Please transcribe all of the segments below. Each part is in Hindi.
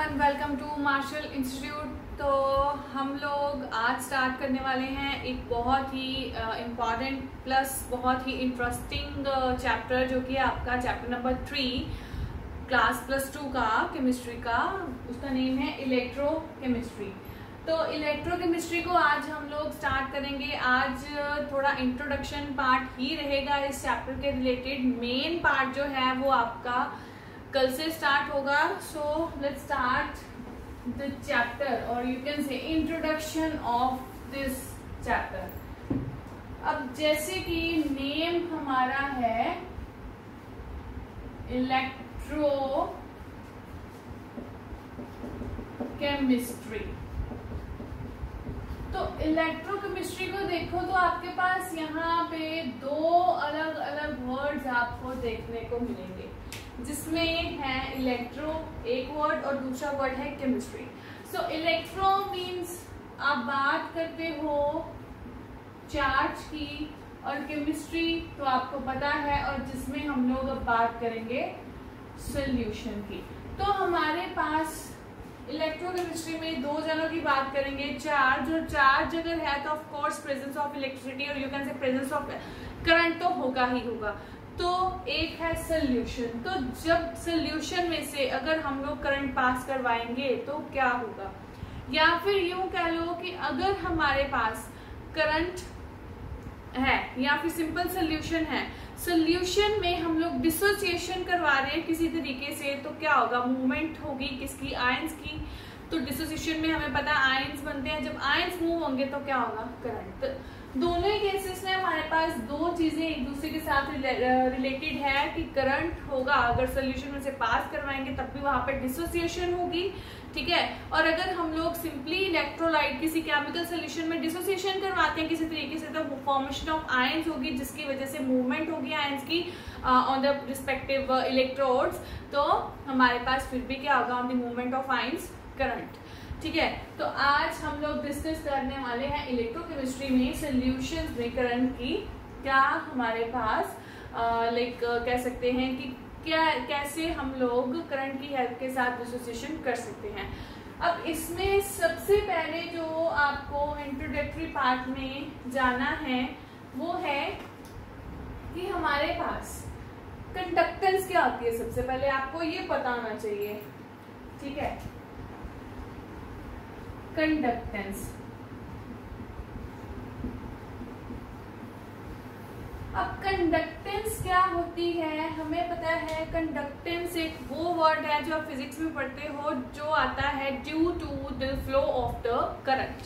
Everyone, welcome to Marshall Institute. तो हम लोग आज स्टार्ट करने वाले हैं एक बहुत ही इम्पॉर्टेंट प्लस बहुत ही इंटरेस्टिंग चैप्टर, जो कि आपका चैप्टर नंबर 3 क्लास +2 का केमिस्ट्री का। उसका नेम है इलेक्ट्रोकेमिस्ट्री। तो इलेक्ट्रोकेमिस्ट्री को आज हम लोग स्टार्ट करेंगे। आज थोड़ा इंट्रोडक्शन पार्ट ही रहेगा इस चैप्टर के रिलेटेड। मेन पार्ट जो है वो आपका कल से स्टार्ट होगा। So let's start the chapter, और you can say introduction of this chapter. अब जैसे कि नेम हमारा है इलेक्ट्रोकेमिस्ट्री, तो इलेक्ट्रोकेमिस्ट्री को देखो तो आपके पास यहाँ पे दो अलग अलग वर्ड्स आपको देखने को मिलेंगे, जिसमें है इलेक्ट्रो एक वर्ड और दूसरा वर्ड है केमिस्ट्री। सो इलेक्ट्रो मीन्स आप बात करते हो चार्ज की, और केमिस्ट्री तो आपको पता है, और जिसमें हम लोग अब बात करेंगे सॉल्यूशन की। तो हमारे पास इलेक्ट्रोकेमिस्ट्री में दो जनों की बात करेंगे, चार्ज, और चार्ज अगर है तो of course presence of electricity, और you can say presence of current तो होगा ही होगा। तो एक है सॉल्यूशन। तो जब सॉल्यूशन में से अगर हम लोग करंट पास करवाएंगे तो क्या होगा, या फिर यूं कह लो कि अगर हमारे पास करंट है या फिर सिंपल सॉल्यूशन है, सॉल्यूशन में हम लोग डिसोसिएशन करवा रहे हैं किसी तरीके से, तो क्या होगा, मूवमेंट होगी किसकी, आयंस की। तो डिसोसिएशन में हमें पता है आयंस बनते हैं, जब आयंस मूव होंगे तो क्या होगा, करंट। तो दोनों ही केसेस में हमारे पास दो चीजें एक दूसरे के साथ रिलेटेड है कि करंट होगा, अगर सॉल्यूशन में से पास करवाएंगे तब भी वहां पर डिसोसिएशन होगी, ठीक है। और अगर हम लोग सिंपली इलेक्ट्रोलाइट किसी केमिकल सॉल्यूशन में डिसोसिएशन करवाते हैं किसी तरीके से, तो फॉर्मेशन ऑफ आयंस होगी, जिसकी वजह से मूवमेंट होगी आयंस की ऑन द रिस्पेक्टिव इलेक्ट्रोड्स। तो हमारे पास फिर भी क्या होगा, on the movement of ions current, ठीक है। तो आज हम लोग डिस्कस करने वाले हैं इलेक्ट्रोकेमिस्ट्री में सॉल्यूशंस में करंट की क्या हमारे पास कह सकते हैं कि क्या कैसे हम लोग करंट की हेल्प के साथ डिसोसिएशन कर सकते हैं। अब इसमें सबसे पहले जो आपको इंट्रोडक्टरी पार्ट में जाना है वो है कि हमारे पास कंडक्टेंस क्या होती है। सबसे पहले आपको ये पता होना चाहिए, ठीक है, कंडक्टेंस। अब कंडक्टेंस क्या होती है, हमें पता है कंडक्टेंस एक वो वर्ड है जो आप फिजिक्स में पढ़ते हो, जो आता है due to the flow of the current.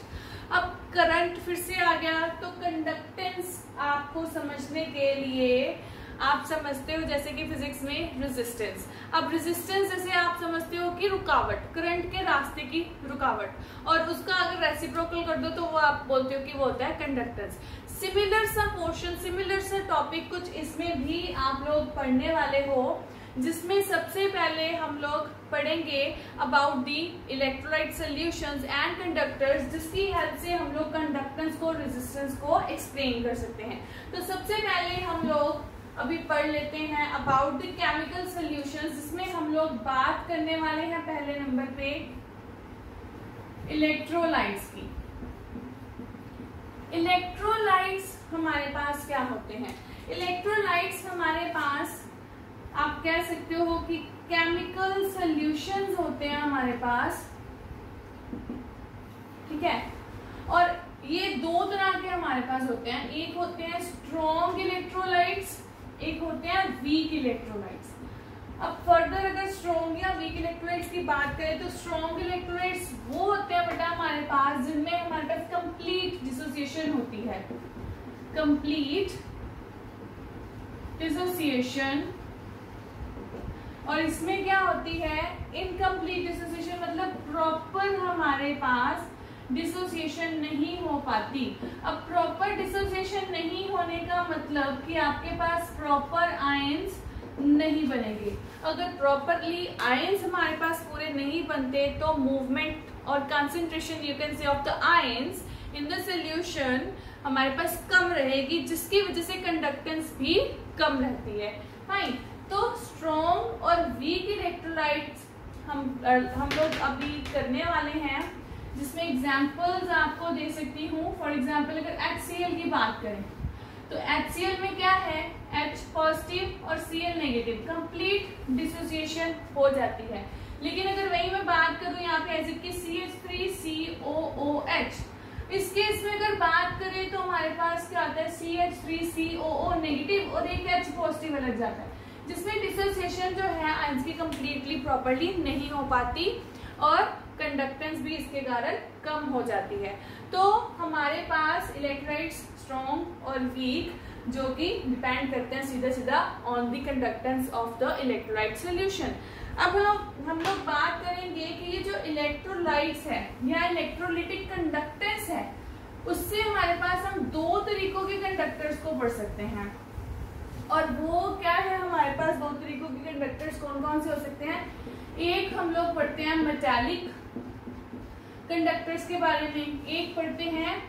अब करंट फिर से आ गया, तो कंडक्टेंस आपको समझने के लिए आप समझते हो जैसे कि फिजिक्स में रेजिस्टेंस। अब रेजिस्टेंस जैसे आप समझते हो कि रुकावट, करंट के रास्ते की रुकावट, और उसका अगर रेसिप्रोकल कर दो तो वो आप बोलते हो कि वो होता है कंडक्टेंस। सिमिलर सा पोर्शन, सिमिलर सा टॉपिक कुछ इसमें भी आप लोग पढ़ने वाले हो, जिसमें सबसे पहले हम लोग पढ़ेंगे about the electrolyte solutions and conductors, जिसकी हेल्प से हम लोग कंडक्टेंस को, रेजिस्टेंस को एक्सप्लेन कर सकते हैं। तो सबसे पहले हम लोग अभी पढ़ लेते हैं अबाउट द केमिकल सॉल्यूशंस, जिसमें हम लोग बात करने वाले हैं पहले नंबर पे इलेक्ट्रोलाइट्स की। इलेक्ट्रोलाइट्स हमारे पास क्या होते हैं, इलेक्ट्रोलाइट्स हमारे पास आप कह सकते हो कि केमिकल सॉल्यूशंस होते हैं हमारे पास, ठीक है। और ये दो तरह के हमारे पास होते हैं, एक होते हैं स्ट्रॉन्ग इलेक्ट्रोलाइट्स, एक होते हैं वीक इलेक्ट्रोलाइट्स। अब फर्दर अगर स्ट्रॉन्ग या वीक इलेक्ट्रोलाइट्स की बात करें तो स्ट्रॉन्ग इलेक्ट्रोलाइट्स वो होते हैं बेटा हमारे पास जिनमें हमारे पास कंप्लीट डिसोसिएशन होती है, कंप्लीट डिसोसिएशन। और इसमें क्या होती है, इनकम्प्लीट डिसोसिएशन, मतलब प्रॉपर हमारे पास डिसोसिएशन नहीं हो पाती। अब प्रॉपर डिसोसिएशन नहीं होने का मतलब कि आपके पास प्रॉपर आयंस नहीं बनेंगे। अगर प्रॉपरली आयंस हमारे पास पूरे नहीं बनते तो मूवमेंट और कंसंट्रेशन यू कैन से of the ions in the solution हमारे पास कम रहेगी, जिसकी वजह से कंडक्टेंस भी कम रहती है। फाइन। तो स्ट्रॉन्ग और वीक इलेक्ट्रोलाइट्स हम लोग अभी करने वाले हैं, जिसमें एग्जाम्पल्स आपको दे सकती हूँ। फॉर एग्जाम्पल अगर HCl की बात करें तो HCl में क्या है, H पॉजिटिव और Cl नेगेटिव, कंप्लीट डिसोसिएशन हो जाती है। लेकिन अगर वही मैं बात करूँ यहाँ पे एसिड की CH3COOH, इस केस में अगर बात करें तो हमारे पास क्या आता है CH3COO नेगेटिव और एक H पॉजिटिव अलग जाता है, जिसमें डिसोसिएशन जो है आयंस की कंप्लीटली प्रॉपर्ली नहीं हो पाती और कंडक्टेंस भी इसके कारण कम हो जाती है। तो हमारे पास इलेक्ट्रोलाइट्स स्ट्रॉन्ग और वीक जो कि डिपेंड करते हैं सीधा सीधा on the conductance of the electrolyte solution. अब हम लोग बात करेंगे कि ये जो इलेक्ट्रोलाइट्स है या इलेक्ट्रोलिटिक कंडक्टेंस है, उससे हमारे पास हम दो तरीकों के कंडक्टर्स को पढ़ सकते हैं। और वो क्या है, हमारे पास दो तरीकों के कंडक्टर्स कौन कौन से हो सकते हैं। एक हम लोग पढ़ते हैं मेटालिक कंडक्टर्स के बारे में, एक पढ़ते हैं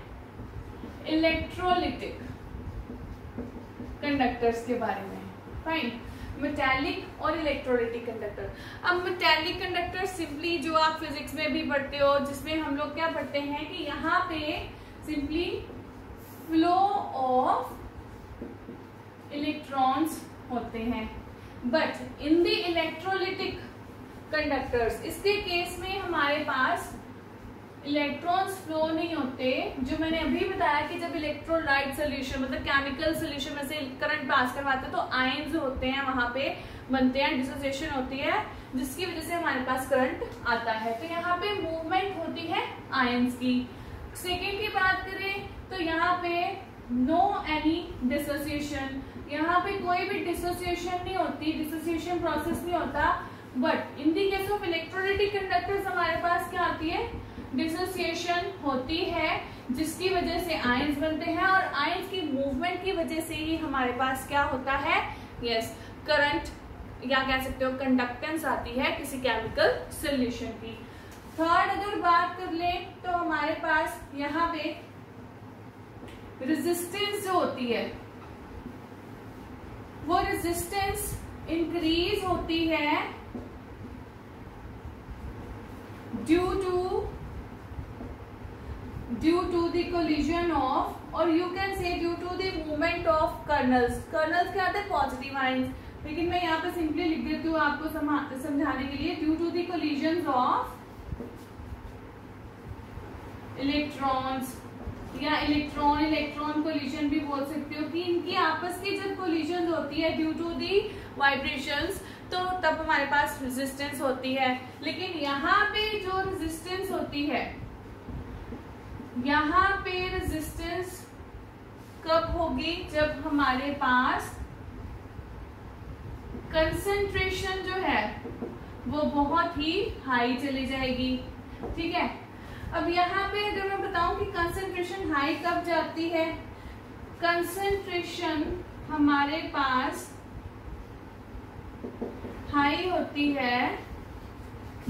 इलेक्ट्रोलिटिक कंडक्टर्स के बारे में। फाइन, मेटालिक और इलेक्ट्रोलिटिक कंडक्टर। अब मेटालिक कंडक्टर सिंपली जो आप फिजिक्स में भी पढ़ते हो, जिसमें हम लोग क्या पढ़ते हैं कि यहाँ पे सिंपली फ्लो ऑफ इलेक्ट्रॉन्स होते हैं। But in the electrolytic conductors, इसके केस में हमारे पास इलेक्ट्रॉन्स फ्लो नहीं होते। जो मैंने अभी बताया कि जब इलेक्ट्रोलाइट सोल्यूशन मतलब केमिकल सोल्यूशन में से करंट पास करवाते हैं तो आयंस होते हैं वहां पे बनते हैं, डिसोसिएशन होती है, जिसकी वजह से हमारे पास करंट आता है। तो यहाँ पे मूवमेंट होती है आयंस की। सेकेंड की बात करें तो यहाँ पे नो एनी डिसोसिएशन, यहाँ पे कोई भी डिसोसिएशन नहीं होती, डिसोसिएशन प्रोसेस नहीं होता। But in the case of electrolytic conductors हमारे पास क्या आती है, डिसोसिएशन होती है, जिसकी वजह से आयंस बनते हैं और आयंस की मूवमेंट की वजह से ही हमारे पास क्या होता है, यस, करंट या कह सकते हो कंडक्टेंस आती है किसी केमिकल सॉल्यूशन की। थर्ड अगर बात कर ले तो हमारे पास यहाँ पे रेजिस्टेंस जो होती है वो रेजिस्टेंस इंक्रीज होती है due to the collision of, और you can say due to the movement of kernels। kernels क्या आते हैं, पॉजिटिव आयंस, लेकिन मैं यहाँ पे सिंपली लिख देती हूँ आपको समझाने के लिए, due to the collisions of electrons या इलेक्ट्रॉन कोलिजन भी बोल सकते हो कि इनकी आपस की जब कोलिजन होती है ड्यू टू दी वाइब्रेशंस, तो तब हमारे पास रेजिस्टेंस होती है। लेकिन यहाँ पे जो रेजिस्टेंस होती है, यहाँ पे रेजिस्टेंस कब होगी, जब हमारे पास कंसंट्रेशन जो है वो बहुत ही हाई चली जाएगी। ठीक है, अब यहाँ पे अगर मैं बताऊं कि कंसंट्रेशन हाई कब जाती है, कंसंट्रेशन हमारे पास हाई होती है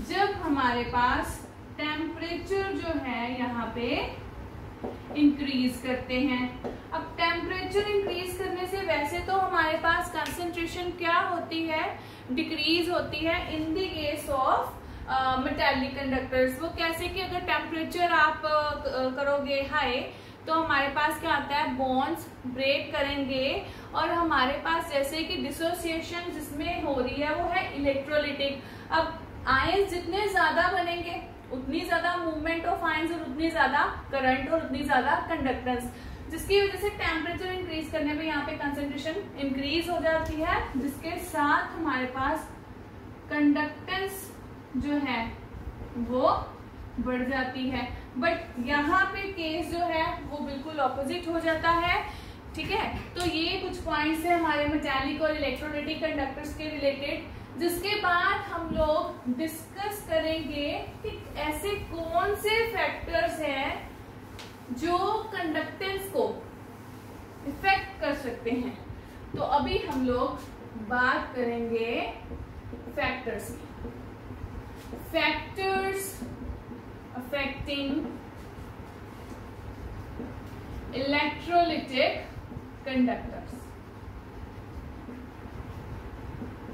जब हमारे पास टेम्परेचर जो है यहाँ पे इंक्रीज करते हैं। अब टेम्परेचर इंक्रीज करने से वैसे तो हमारे पास कंसंट्रेशन क्या होती है, डिक्रीज होती है in the case of metallic conductors. वो कैसे कि अगर टेम्परेचर आप करोगे हाई तो हमारे पास क्या आता है, बॉन्ड्स ब्रेक करेंगे और हमारे पास जैसे कि डिसोसिएशन जिसमें हो रही है वो है इलेक्ट्रोलिटिक। अब आयंस जितने ज्यादा बनेंगे उतनी ज्यादा मूवमेंट ऑफ आयंस और उतनी ज्यादा करंट और उतनी ज्यादा कंडक्टेंस, जिसकी वजह से टेम्परेचर इंक्रीज करने पे यहाँ पे कंसंट्रेशन इंक्रीज हो जाती है, जिसके साथ हमारे पास कंडक्टेंस जो है वो बढ़ जाती है। बट यहाँ पे केस जो है वो बिल्कुल ऑपोजिट हो जाता है। ठीक है, तो ये कुछ पॉइंट्स है हमारे मेटालिक और इलेक्ट्रोलिटिक कंडक्टर्स के रिलेटेड, जिसके बाद हम लोग डिस्कस करेंगे कि ऐसे कौन से फैक्टर्स हैं जो कंडक्टेंस को इफेक्ट कर सकते हैं। तो अभी हम लोग बात करेंगे फैक्टर्स की। Factors affecting electrolytic conductors.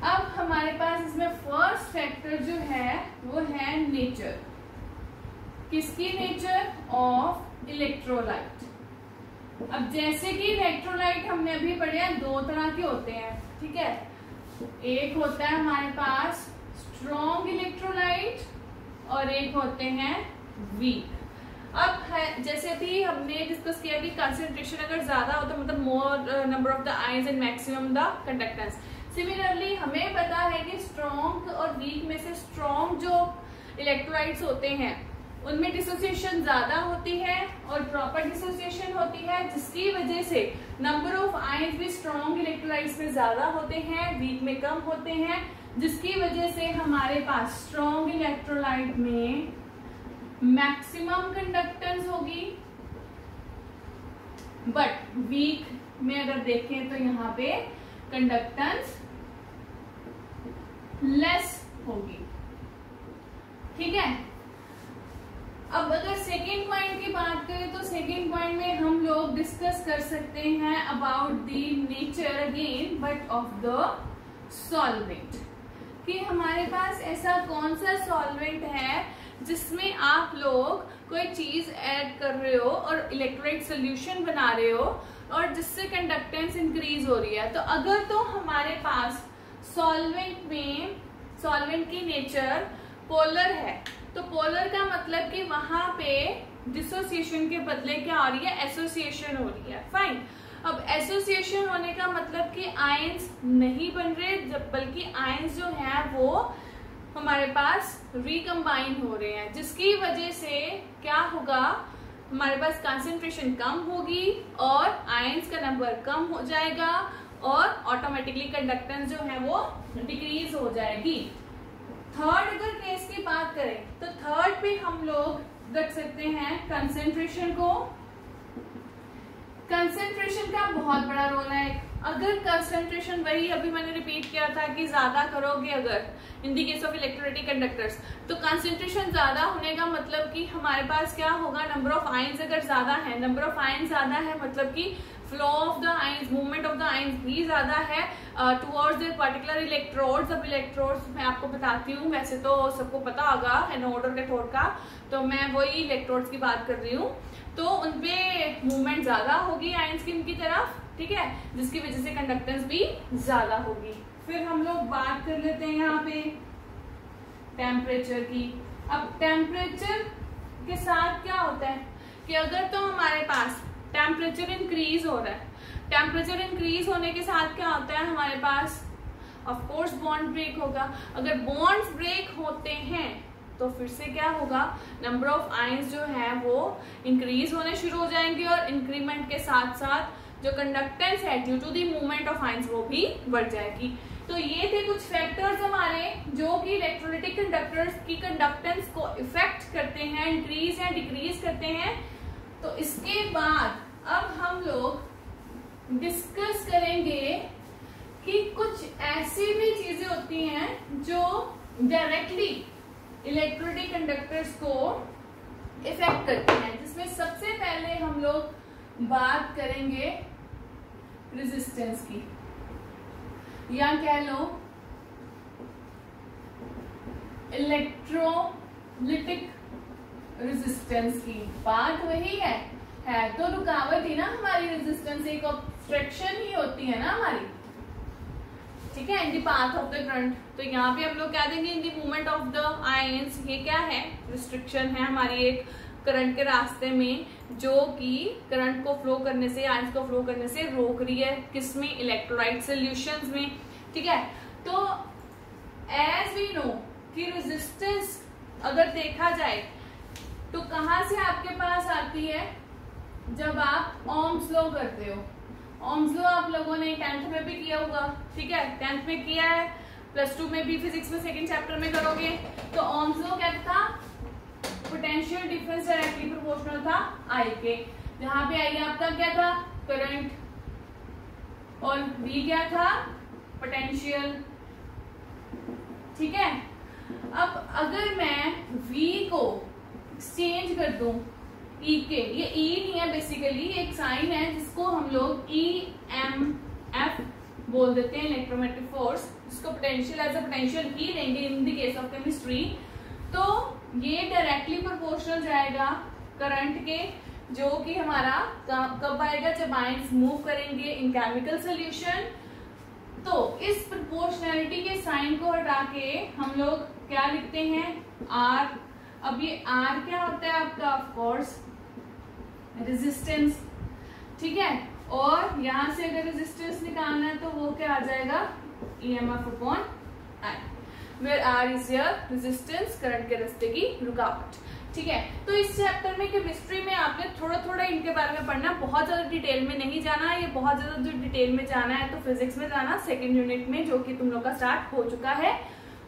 अब हम हमारे पास इसमें फर्स्ट फैक्टर जो है वो है नेचर। किसकी नेचर? Of electrolyte. अब जैसे कि इलेक्ट्रोलाइट हमने अभी पढ़े दो तरह के होते हैं, ठीक है। एक होता है हमारे पास स्ट्रॉन्ग इलेक्ट्रोलाइट और एक होते हैं वीक। अब है जैसे भी हमने डिस्कस किया कि कंसंट्रेशन अगर ज्यादा हो तो मतलब मोर number of the ions and maximum the conductance. Similarly हमें पता है कि स्ट्रॉन्ग और वीक में से स्ट्रॉन्ग जो इलेक्ट्रोलाइट्स होते हैं उनमें डिसोसिएशन ज्यादा होती है और प्रॉपर डिसोसिएशन होती है, जिसकी वजह से नंबर ऑफ आयंस भी स्ट्रॉन्ग इलेक्ट्रोलाइट्स में ज्यादा होते हैं, वीक में कम होते हैं, जिसकी वजह से हमारे पास स्ट्रॉन्ग इलेक्ट्रोलाइट में मैक्सिमम कंडक्टेंस होगी, बट वीक में अगर देखें तो यहाँ पे कंडक्टेंस लेस होगी, ठीक है। अब अगर सेकेंड पॉइंट की बात करें तो सेकेंड पॉइंट में हम लोग डिस्कस कर सकते हैं about the nature again but of the solvent, कि हमारे पास ऐसा कौन सा सॉल्वेंट है जिसमें आप लोग कोई चीज ऐड कर रहे हो और इलेक्ट्रोलाइट सोल्यूशन बना रहे हो और जिससे कंडक्टेंस इंक्रीज हो रही है। तो अगर तो हमारे पास सॉल्वेंट की नेचर पोलर है, तो पोलर का मतलब कि वहां पे डिसोसिएशन के बदले क्या हो रही है? एसोसिएशन हो रही है। फाइन। अब एसोसिएशन होने का मतलब कि आयंस नहीं बन रहे, बल्कि आयंस जो है वो हमारे पास रिकम्बाइन हो रहे हैं, जिसकी वजह से क्या होगा? हमारे पास कंसंट्रेशन कम होगी और आयंस का नंबर कम हो जाएगा और ऑटोमेटिकली कंडक्टेंस जो है वो डिक्रीज हो जाएगी। थर्ड अगर केस की बात करें तो थर्ड पे हम लोग रख सकते हैं कंसंट्रेशन को। कंसंट्रेशन का बहुत बड़ा रोल है। अगर कंसंट्रेशन वही अभी मैंने रिपीट किया था कि ज्यादा करोगे अगर in the case of electrolytic conductors, तो कंसंट्रेशन ज्यादा होने का मतलब कि हमारे पास क्या होगा? नंबर ऑफ आयंस अगर ज्यादा है, नंबर ऑफ आयंस ज्यादा है मतलब कि flow of the ions, movement of the ions भी ज्यादा है टुवर्ड्स द पर्टिकुलर इलेक्ट्रोड्स। अब इलेक्ट्रोड्स मैं आपको बताती हूँ, वैसे तो सबको पता होगा एनोड और कैथोड का, तो मैं वही इलेक्ट्रोड्स की बात कर रही हूँ। तो उनपे मूवमेंट ज्यादा होगी आयंस की इनकी तरफ, ठीक है, जिसकी वजह से कंडक्टेंस भी ज्यादा होगी। फिर हम लोग बात कर लेते हैं यहाँ पे टेम्परेचर की। अब टेम्परेचर के साथ क्या होता है कि अगर तो हमारे पास टेम्परेचर इंक्रीज हो रहा है, टेम्परेचर इंक्रीज होने के साथ क्या होता है हमारे पास? ऑफ कोर्स बॉन्ड ब्रेक होगा। अगर बॉन्ड्स ब्रेक होते हैं तो फिर से क्या होगा? नंबर ऑफ आयंस जो है वो इंक्रीज होने शुरू हो जाएंगे और इंक्रीमेंट के साथ साथ जो कंडक्टेंस है due to the movement of ions वो भी बढ़ जाएगी। तो ये थे कुछ फैक्टर्स हमारे जो कि इलेक्ट्रोलाइटिक कंडक्टर्स की कंडक्टेंस को इफेक्ट करते हैं, इंक्रीज या डिक्रीज करते हैं। तो इसके बाद अब हम लोग डिस्कस करेंगे कि कुछ ऐसी भी चीजें होती हैं जो डायरेक्टली इलेक्ट्रोलाइटिक कंडक्टर्स को इफेक्ट करते हैं, जिसमें सबसे पहले हम लोग बात करेंगे रेजिस्टेंस की, या कह लो इलेक्ट्रोलाइटिक रेजिस्टेंस की। बात वही है तो रुकावट ही ना हमारी रेजिस्टेंस, एक ऑब्स्ट्रक्शन ही होती है ना हमारी, ठीक है, in the path of the current. तो यहाँ पे हम लोग क्या देंगे? In the movement of the ions. ये क्या है? रिस्ट्रिक्शन है हमारी एक करंट के रास्ते में, जो कि करंट को फ्लो करने से, आयंस को फ्लो करने से रोक रही है। किसमें? इलेक्ट्रोलाइट सॉल्यूशंस में, ठीक है। तो एज वी नो कि रेजिस्टेंस अगर देखा जाए तो कहां से आपके पास आती है? जब आप ओम्स लॉ करते हो। ओम्स लॉ आप लोगों ने 10th में भी किया होगा, ठीक है, 10th में किया है, +2 में भी फिजिक्स में सेकंड चैप्टर में करोगे। तो ओम्स लॉ क्या था? पोटेंशियल डिफरेंस डायरेक्टली प्रोपोर्शनल था I के, जहां पे I आपका क्या था? करंट, और V क्या था? पोटेंशियल, ठीक है। अब अगर मैं V को एक्सचेंज कर दूं E के, ये E नहीं है बेसिकली, एक साइन है जिसको हम लोग EMF बोल देते हैं, इलेक्ट्रोमैग्नेटिक फोर्स, जिसको पोटेंशियल एज अ पोटेंशियल ही लेंगे in the case of chemistry, तो ये डायरेक्टली प्रोपोर्शनल जाएगा करंट के, जो कि हमारा कब आएगा, जब आयंस मूव करेंगे इन केमिकल सोल्यूशन। तो इस प्रोपोर्शनैलिटी के साइन को हटा के हम लोग क्या लिखते हैं, आर। अब ये आर क्या होता है आपका, ऑफ कोर्स रेजिस्टेंस, ठीक है। और यहां से अगर रेजिस्टेंस निकालना है तो वो क्या आ जाएगा, EMF upon I, where R is your resistance, current के रास्ते की रुकावट, ठीक है। तो इस चैप्टर में केमिस्ट्री में आपने थोड़ा थोड़ा इनके बारे में पढ़ना, बहुत ज्यादा डिटेल में नहीं जाना। ये बहुत ज्यादा जो डिटेल में जाना है तो फिजिक्स में जाना, सेकेंड यूनिट में, जो कि तुम लोग का स्टार्ट हो चुका है।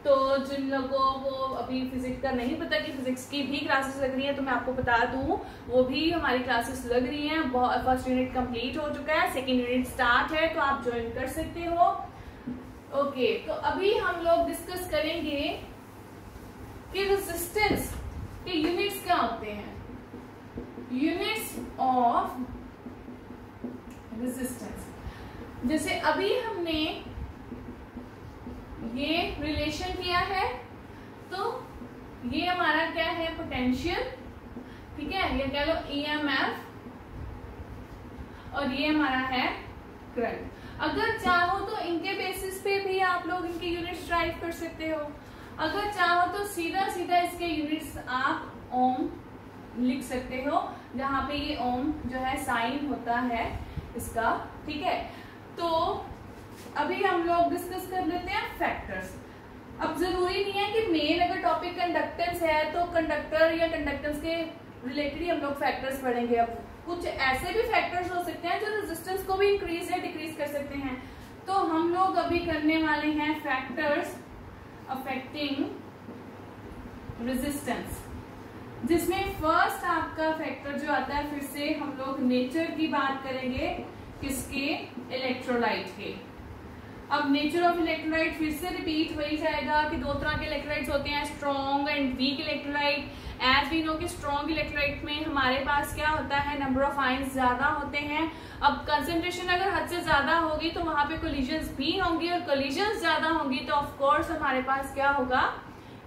तो जिन लोगों को अभी फिजिक्स का नहीं पता कि फिजिक्स की भी क्लासेस लग रही है, तो मैं आपको बता दूं वो भी हमारी क्लासेस लग रही हैं। फर्स्ट यूनिट कंप्लीट हो चुका है, सेकेंड यूनिट स्टार्ट है, तो आप ज्वाइन कर सकते हो। ओके, तो अभी हम लोग डिस्कस करेंगे कि रेजिस्टेंस के यूनिट्स क्या होते हैं, यूनिट्स ऑफ रेजिस्टेंस। जैसे अभी हमने ये रिलेशन किया है, तो ये हमारा क्या है, पोटेंशियल, ठीक है, ये कह लो ईएमएफ, और ये हमारा है करंट। अगर चाहो तो इनके बेसिस पे भी आप लोग इनके यूनिट्स ड्राइव कर सकते हो। अगर चाहो तो सीधा सीधा इसके यूनिट्स आप ओम लिख सकते हो, जहां पे ये ओम जो है साइन होता है इसका, ठीक है। तो अभी हम लोग डिस्कस कर लेते हैं फैक्टर्स। अब जरूरी नहीं है कि मेन अगर टॉपिक कंडक्टेंस है तो कंडक्टर या कंडक्टेंस के रिलेटेड ही हम लोग फैक्टर्स पढ़ेंगे। अब कुछ ऐसे भी फैक्टर्स हो सकते हैं जो रेजिस्टेंस को भी इंक्रीज या डिक्रीज कर सकते हैं। तो हम लोग अभी करने वाले हैं फैक्टर्स अफेक्टिंग रेजिस्टेंस, जिसमें फर्स्ट आपका फैक्टर जो आता है, फिर से हम लोग नेचर की बात करेंगे, किसके, इलेक्ट्रोलाइट के। अब नेचर ऑफ इलेक्ट्रोलाइट फिर से रिपीट वही जाएगा कि दो तरह के इलेक्ट्रोलाइट्स होते हैं, strong and weak electrolyte. As we know कि स्ट्रॉन्ग इलेक्ट्रोलाइट में हमारे पास क्या होता है, नंबर ऑफ आयंस ज्यादा होते हैं। अब कंसेंट्रेशन अगर हद से ज्यादा होगी तो वहां पे कोलिजन्स भी होंगी, और कोलिजन्स ज्यादा होंगी तो ऑफ कोर्स हमारे पास क्या होगा,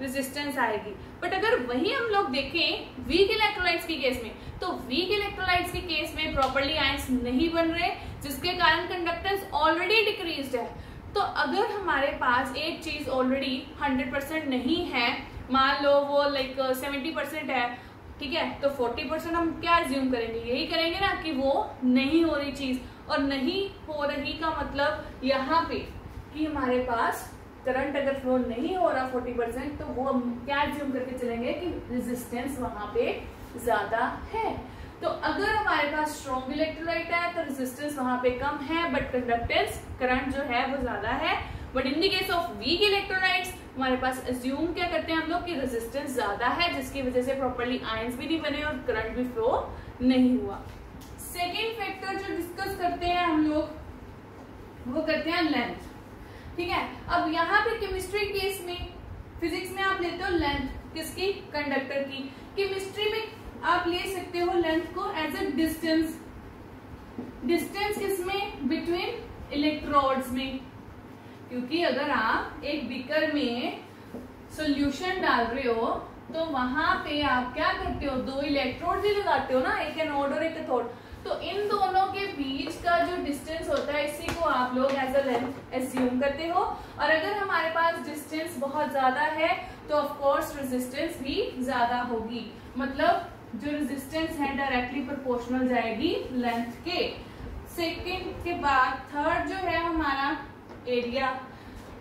रेजिस्टेंस आएगी। बट अगर वही हम लोग देखें वीक इलेक्ट्रोलाइट्स के केस में, तो वीक इलेक्ट्रोलाइट्स के केस में प्रॉपर्ली आयंस नहीं बन रहे, जिसके कारण कंडक्टेंस ऑलरेडी डिक्रीज्ड है। तो अगर हमारे पास एक चीज ऑलरेडी 100% नहीं है, मान लो वो लाइक 70% है, ठीक है, तो 40% हम क्या एज्यूम करेंगे, यही करेंगे ना कि वो नहीं हो रही चीज। और नहीं हो रही का मतलब यहाँ पे कि हमारे पास करंट अगर फ्लो नहीं हो रहा 40%, तो वो हम क्या एज्यूम करके चलेंगे कि रेजिस्टेंस वहां पे ज्यादा है। तो अगर हमारे पास स्ट्रॉन्ग इलेक्ट्रोलाइट है तो रेजिस्टेंस वहां पे कम है, बट कंडक्टेंस करंट जो है वो ज्यादा है। But in the case of weak electrolytes हमारे पास एज्यूम क्या करते हैं हम लोग कि रेजिस्टेंस ज्यादा है, जिसकी वजह से प्रॉपर्ली आयंस भी नहीं बने और करंट भी फ्लो नहीं हुआ। सेकेंड फैक्टर जो डिस्कस करते हैं हम लोग वो करते हैं लेंथ, ठीक है। अब यहाँ पे केमिस्ट्री केस में, फिजिक्स में आप लेते हो लेंथ किसकी, कंडक्टर की। केमिस्ट्री में आप ले सकते हो लेंथ को एज अ डिस्टेंस। डिस्टेंस किसमें, बिटवीन इलेक्ट्रोड्स में, क्योंकि अगर आप एक बीकर में सॉल्यूशन डाल रहे हो तो वहां पे आप क्या करते हो, दो इलेक्ट्रोड ही लगाते हो ना, एक एनोड और एक कैथोड। तो इन दोनों के बीच का जो डिस्टेंस होता है, इसी को आप लोग एज अ लेंथ एज्यूम करते हो। और अगर हमारे पास डिस्टेंस बहुत ज्यादा है तो ऑफ कोर्स रेजिस्टेंस भी ज्यादा होगी, मतलब जो रेजिस्टेंस है डायरेक्टली प्रोपोर्शनल जाएगी लेंथ के। सेकंड के बाद थर्ड जो है हमारा एरिया।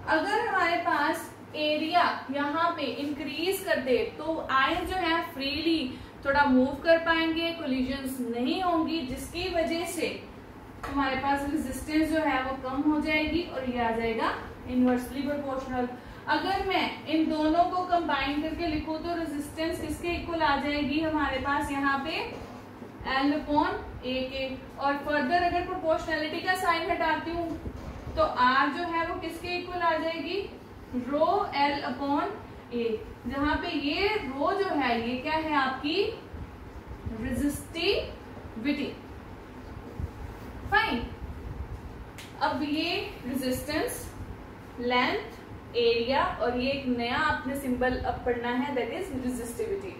अगर हमारे पास एरिया यहाँ पे इंक्रीज कर दे तो आयन जो है फ्रीली थोड़ा मूव कर पाएंगे, कोलिजन्स नहीं होंगी, जिसकी वजह से हमारे पास रेजिस्टेंस जो है वो कम हो जाएगी और ये आ जाएगा इनवर्सली प्रोपोर्शनल। अगर मैं इन दोनों को कंबाइन करके लिखूं तो रेजिस्टेंस इसके इक्वल आ जाएगी हमारे पास यहाँ पे L अपॉन A के। और फर्दर अगर प्रोपोर्शनैलिटी का साइन हटाती हूँ तो R जो है वो किसके इक्वल आ जाएगी, रो L अपॉन A, जहां पे ये रो जो है ये क्या है आपकी रेजिस्टिविटी। फाइन। अब ये रेजिस्टेंस, लेंथ, एरिया, और ये एक नया आपने सिंबल अब पढ़ना है, दैट इज रेजिस्टिविटी।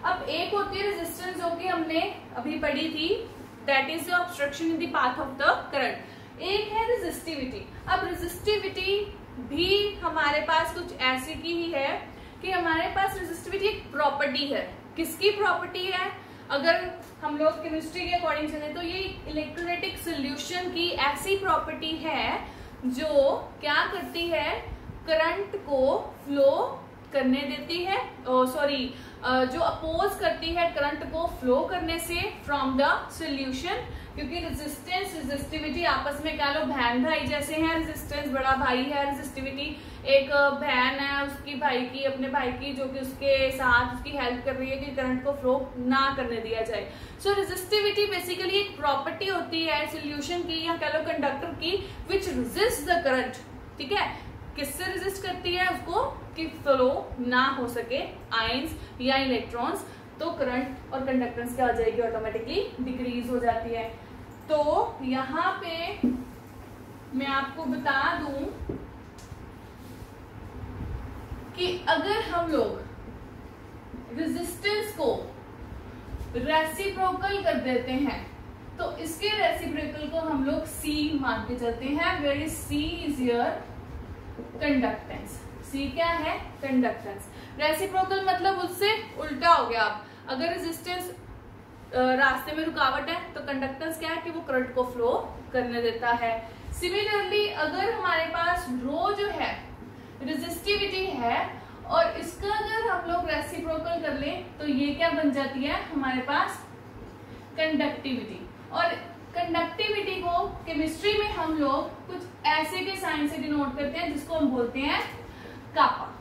अब एक होती है रेजिस्टेंस जो कि हमने अभी पढ़ी थी, that is the obstruction in the path of the current. एक है रेजिस्टिविटी। अब रेजिस्टिविटी भी हमारे पास कुछ ऐसी की ही है कि हमारे पास रेजिस्टिविटी एक प्रॉपर्टी है। किसकी प्रॉपर्टी है? अगर हम लोग केमिस्ट्री के अकॉर्डिंग चले तो ये इलेक्ट्रोलाइटिक सॉल्यूशन की ऐसी प्रॉपर्टी है जो क्या करती है, करंट को फ्लो करने देती है, जो अपोज करती है करंट को फ्लो करने से फ्रॉम द सॉल्यूशन। क्योंकि रेजिस्टेंस रेजिस्टिविटी आपस में कह लो बहन भाई जैसे हैं। रेजिस्टेंस बड़ा भाई है, रेजिस्टिविटी एक बहन है उसकी भाई की, अपने भाई की, जो कि उसके साथ उसकी हेल्प कर रही है कि करंट को फ्लो ना करने दिया जाए। सो रेजिस्टिविटी बेसिकली एक प्रॉपर्टी होती है सॉल्यूशन की या कह लो कंडक्टर की, विच रेजिस्ट द करंट। ठीक है, किससे रेजिस्ट करती है? उसको कि फ्लो ना हो सके आयंस या इलेक्ट्रॉन्स, तो करंट और कंडक्टेंस क्या हो जाएगी, ऑटोमेटिकली डिक्रीज हो जाती है। तो यहाँ पे मैं आपको बता दूं कि अगर हम लोग रेजिस्टेंस को रेसिप्रोकल कर देते हैं तो इसके रेसिप्रोकल को हम लोग C मान के चलते हैं, where is C is your conductance. C क्या है? कंडक्टेंस। रेसिप्रोकल मतलब उससे उल्टा हो गया। आप अगर रेजिस्टेंस रास्ते में रुकावट है तो कंडक्टेंस क्या है कि वो करंट को फ्लो करने देता है। सिमिलरली अगर हमारे पास रो जो है रेजिस्टिविटी है और इसका अगर हम लोग रेसिप्रोकल कर लें तो ये क्या बन जाती है हमारे पास? कंडक्टिविटी। और कंडक्टिविटी को केमिस्ट्री में हम लोग कुछ ऐसे के साइन से डिनोट करते हैं जिसको हम बोलते हैं कापा।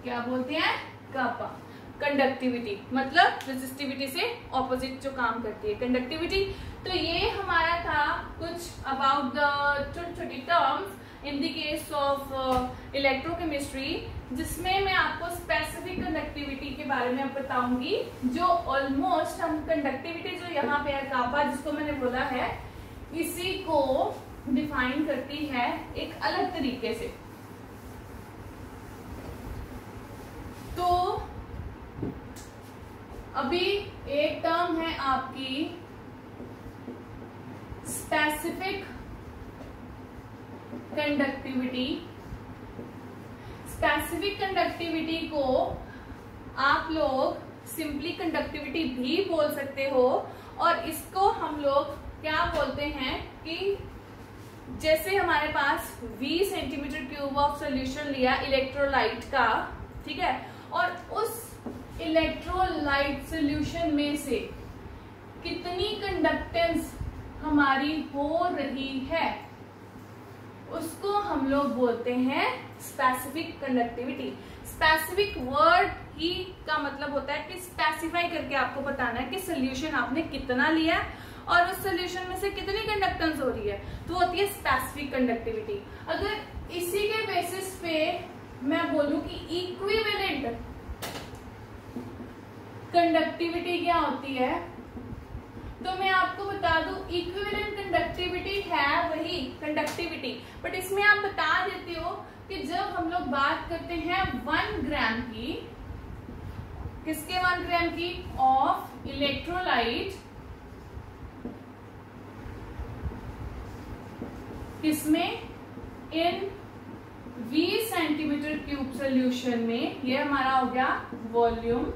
क्या बोलते हैं? कापा। कंडक्टिविटी मतलब रेजिस्टिविटी से ऑपोजिट जो काम करती है कंडक्टिविटी। तो ये हमारा था कुछ अबाउट द छोटी छोटी terms in the case of electrochemistry, जिसमें मैं आपको स्पेसिफिक कंडक्टिविटी के बारे में बताऊंगी, जो ऑलमोस्ट हम कंडक्टिविटी जो यहाँ पे है कापा जिसको मैंने बोला है, इसी को डिफाइन करती है एक अलग तरीके से। तो अभी एक टर्म है आपकी स्पेसिफिक कंडक्टिविटी। स्पेसिफिक कंडक्टिविटी को आप लोग सिंपली कंडक्टिविटी भी बोल सकते हो, और इसको हम लोग क्या बोलते हैं कि जैसे हमारे पास 20 सेंटीमीटर क्यूब ऑफ सॉल्यूशन लिया इलेक्ट्रोलाइट का, ठीक है, और उस इलेक्ट्रोलाइट सॉल्यूशन में से कितनी कंडक्टेंस हमारी हो रही है उसको हम लोग बोलते हैं स्पेसिफिक कंडक्टिविटी। स्पेसिफिक वर्ड ही का मतलब होता है कि स्पेसिफाई करके आपको बताना है कि सॉल्यूशन आपने कितना लिया और उस सॉल्यूशन में से कितनी कंडक्टेंस हो रही है, तो होती है स्पेसिफिक कंडक्टिविटी। अगर इसी के बेसिस पे मैं बोलूं कि इक्विवेलेंट कंडक्टिविटी क्या होती है, तो मैं आपको बता दूं इक्विवेलेंट कंडक्टिविटी है वही कंडक्टिविटी, बट इसमें आप बता देते हो कि जब हम लोग बात करते हैं 1 ग्राम की, किसके 1 ग्राम की? ऑफ इलेक्ट्रोलाइट, किसमें? इन 20 सेंटीमीटर क्यूब सॉल्यूशन में, ये हमारा हो गया वॉल्यूम,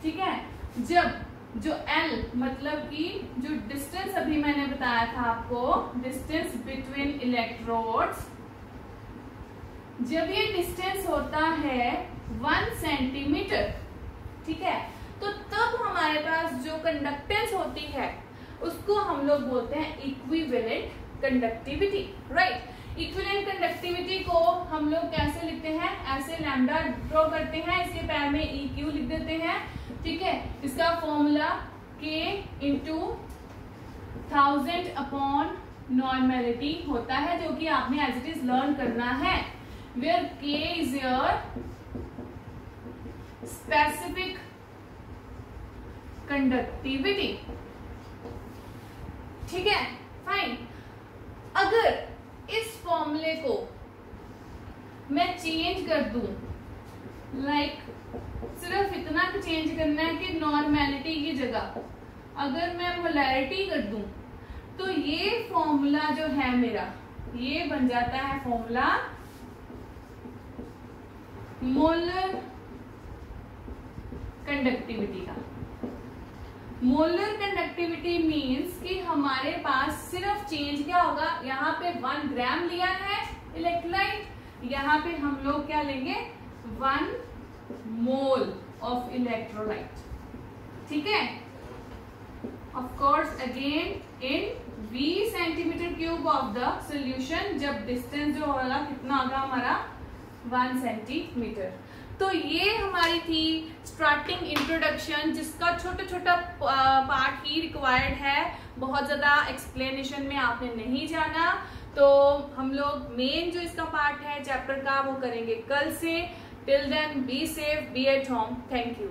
ठीक है। जब जो L मतलब कि जो डिस्टेंस अभी मैंने बताया था आपको, डिस्टेंस बिटवीन इलेक्ट्रोड्स, जब ये डिस्टेंस होता है 1 सेंटीमीटर, ठीक है, तो तब हमारे पास जो कंडक्टेंस होती है उसको हम लोग बोलते हैं equivalent conductivity, right. Equivalent conductivity को हम लोग कैसे लिखते हैं? ऐसे लैम्डा ड्रॉ करते हैं, इसके पैर में EQ लिख देते हैं, ठीक है। इसका formula K into 1000 upon normality होता है, जो कि आपने एज इट इज लर्न करना है, where K is your specific conductivity, ठीक है, फाइन। अगर इस फॉर्मूले को मैं चेंज कर दूं, लाइक सिर्फ इतना चेंज करना है कि नॉर्मेलिटी की जगह अगर मैं मोलैरिटी कर दूं तो ये फॉर्मूला जो है मेरा, ये बन जाता है फॉर्मूला मोलर कंडक्टिविटी का। मोलर कंडक्टिविटी मींस कि हमारे पास सिर्फ चेंज क्या होगा, यहाँ पे 1 ग्राम लिया है इलेक्ट्रोलाइट, यहाँ पे हम लोग क्या लेंगे 1 मोल ऑफ इलेक्ट्रोलाइट, ठीक है। Of course again in V centimetre cube of the solution, जब डिस्टेंस जो होगा कितना होगा हमारा 1 सेंटीमीटर। तो ये हमारी थी स्टार्टिंग इंट्रोडक्शन, जिसका छोटा छोटा पार्ट ही रिक्वायर्ड है, बहुत ज्यादा एक्सप्लेनेशन में आपने नहीं जाना। तो हम लोग मेन जो इसका पार्ट है चैप्टर का वो करेंगे कल से। Till then be safe, be at home, thank you.